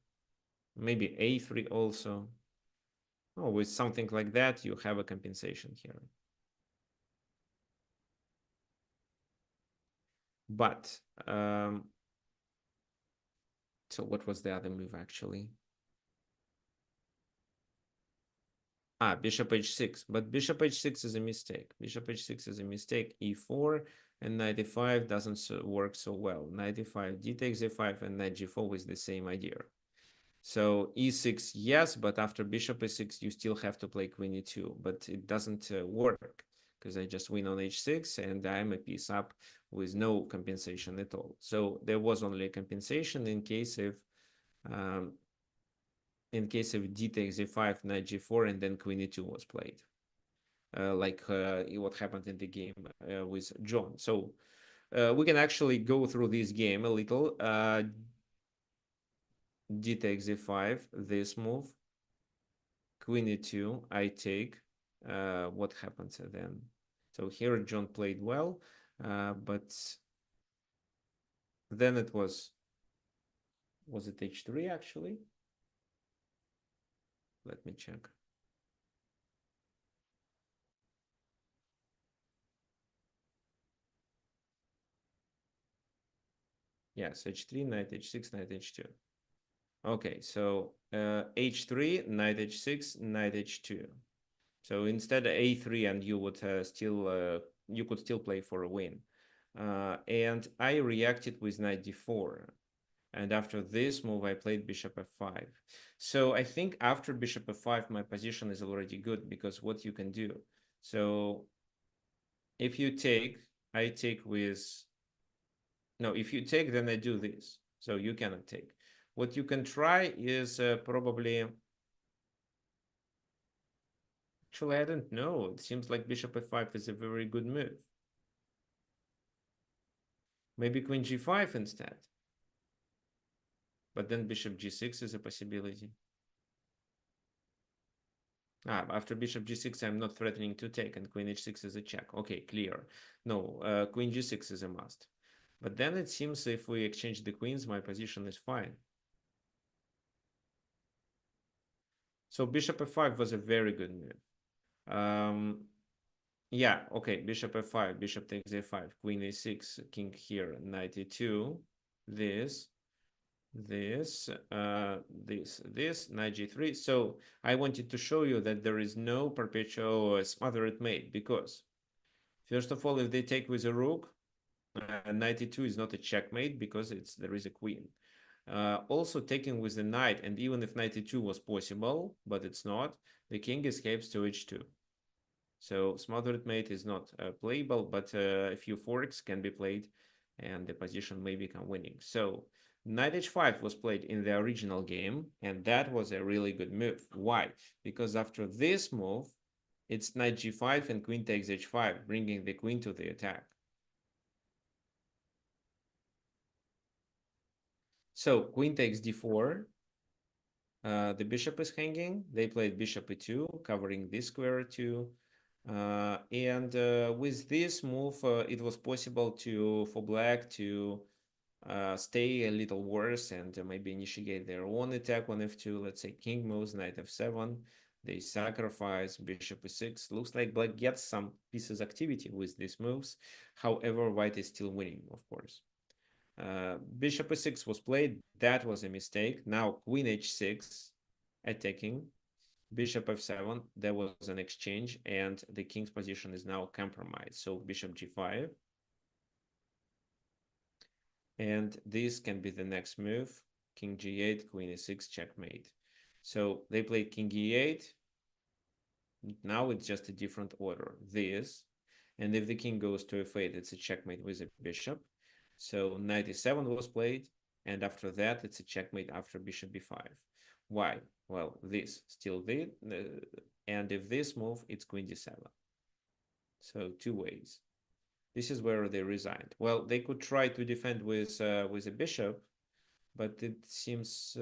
Maybe a3 also. Oh, with something like that, you have a compensation here. But, so what was the other move actually? Bishop h6. But bishop h6 is a mistake. Bishop h6 is a mistake. e4 and knight e5 doesn't work so well. Knight e5, d takes e5, and knight g4 with the same idea. So e6, yes, but after bishop e6, you still have to play queen e2. But it doesn't work because I just win on h6 and I'm a piece up with no compensation at all. So there was only a compensation in case of d takes e5, knight g4, and then queen e2 was played, like what happened in the game with John. So we can actually go through this game a little. D takes e5, this move, queen e2, I take. What happens then? So here John played well, but then it was it h3 actually? Let me check. Yes, h3, knight h6, knight h2. Okay, so h3, knight h6, knight h2. So instead of a3, and you would you could still play for a win. And I reacted with knight d4. And after this move, I played bishop f5. So I think after bishop f5, my position is already good because what you can do. So if you take, I take with, no, if you take, then I do this. So you cannot take. What you can try is probably, actually, I don't know. It seems like bishop f5 is a very good move. Maybe queen g5 instead. But then bishop g6 is a possibility. After bishop g6, I'm not threatening to take, and queen h6 is a check. Okay, clear. No, queen g6 is a must. But then it seems if we exchange the queens, my position is fine. So bishop f5 was a very good move. Yeah, okay, bishop f5, bishop takes a5, queen a6, king here, knight e2, this, this, knight g3. So I wanted to show you that there is no perpetual smothered mate, because first of all, if they take with a rook, knight e2 is not a checkmate because there is a queen. Also taking with the knight, and even if knight e2 was possible, but it's not, the king escapes to h2. So smothered mate is not playable, but a few forks can be played and the position may become winning. So knight h5 was played in the original game, and that was a really good move. Why? Because after this move, it's knight g5 and queen takes h5, bringing the queen to the attack. So queen takes d4. The bishop is hanging. They played bishop e2, covering this square too. And with this move, it was possible for black to stay a little worse and maybe initiate their own attack on f2. Let's say king moves, knight f7. They sacrifice bishop e6. Looks like black gets some pieces activity with these moves. However, white is still winning, of course. Bishop e6 was played. That was a mistake. Now queen h6 attacking. Bishop f7, there was an exchange, and the king's position is now compromised. So bishop g5. And this can be the next move. King g8, queen e6, checkmate. So they played king e8. Now it's just a different order. This. And if the king goes to f8, it's a checkmate with a bishop. So knight e7 was played. And after that, it's a checkmate after bishop b5. Why? Well, this, still this. And if this move, it's queen d7. So two ways. This is where they resigned. Well, they could try to defend with a bishop, but it seems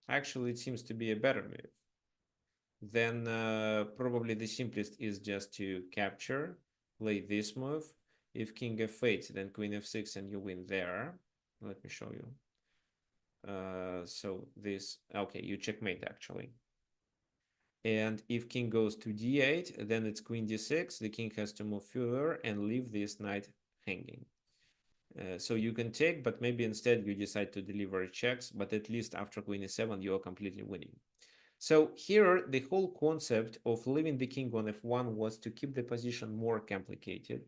actually it seems to be a better move. Then probably the simplest is just to capture, play this move. If king f8, then queen f6, and you win there. Let me show you. So this, okay, you checkmate actually. And if king goes to d8, then it's queen d6. The king has to move further and leave this knight hanging. So you can take, but maybe instead you decide to deliver checks, but at least after queen e7, you are completely winning. So here, the whole concept of leaving the king on f1 was to keep the position more complicated,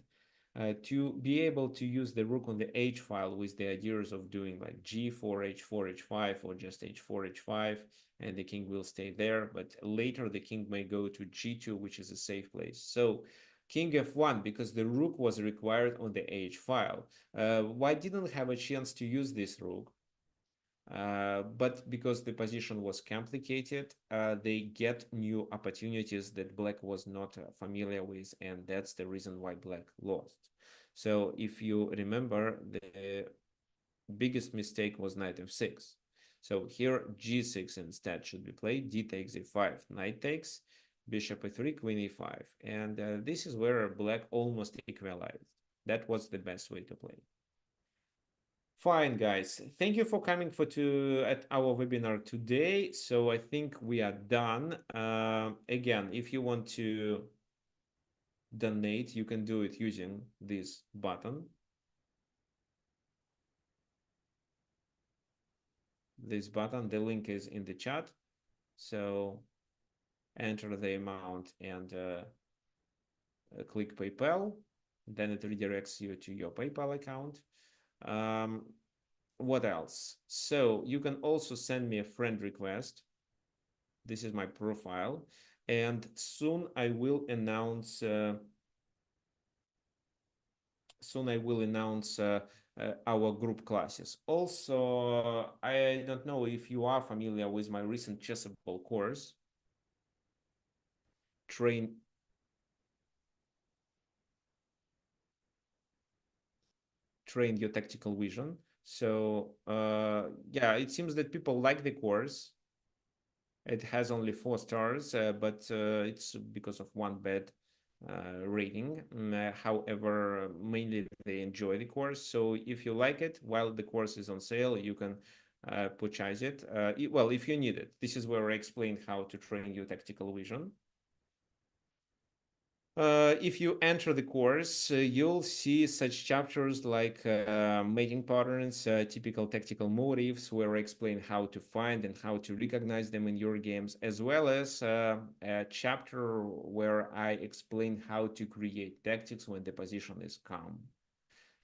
to be able to use the rook on the h file with the ideas of doing like g4, h4, h5, or just h4, h5, and the king will stay there. But later, the king may go to g2, which is a safe place. So king f1, because the rook was required on the h file. Why didn't have a chance to use this rook? But because the position was complicated, they get new opportunities that black was not familiar with, and that's the reason why black lost. So if you remember, the biggest mistake was knight f6. So here g6 instead should be played, d takes e5, knight takes, bishop e3, queen e5. And this is where black almost equalized. That was the best way to play. Fine, guys. Thank you for coming at our webinar today. So I think we are done. Again, if you want to donate, you can do it using this button. This button, the link is in the chat. So enter the amount and click PayPal. Then it redirects you to your PayPal account. What else? So you can also send me a friend request. This is my profile, and soon I will announce our group classes. Also, I don't know if you are familiar with my recent Chessable course, train your tactical vision. So yeah, it seems that people like the course. It has only 4 stars, but it's because of one bad rating. However, mainly they enjoy the course. So if you like it, while the course is on sale, you can purchase it. Well, if you need it. This is where I explain how to train your tactical vision. If you enter the course, you'll see such chapters like mating patterns, typical tactical motives, where I explain how to find and how to recognize them in your games, as well as a chapter where I explain how to create tactics when the position is calm.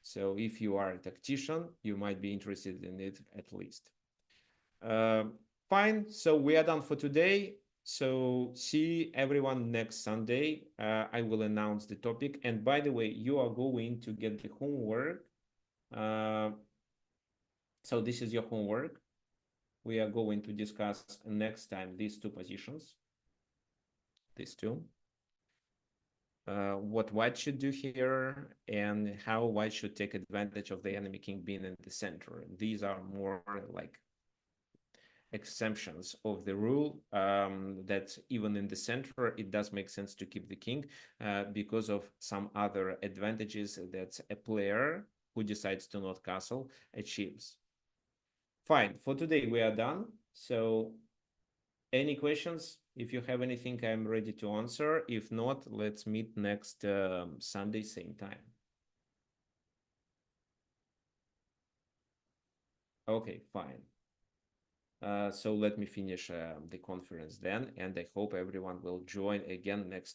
So if you are a tactician, you might be interested in it at least. Fine, so we are done for today. So see everyone next Sunday. I will announce the topic. And by the way, you are going to get the homework. So this is your homework. We are going to discuss next time these two positions. These two. What white should do here and how white should take advantage of the enemy king being in the center. These are more like exemptions of the rule, that even in the center it does make sense to keep the king because of some other advantages that a player who decides to not castle achieves. Fine, for today we are done. So any questions? If you have anything, I'm ready to answer. If not, let's meet next Sunday, same time. Okay, fine. So let me finish the conference then, and I hope everyone will join again next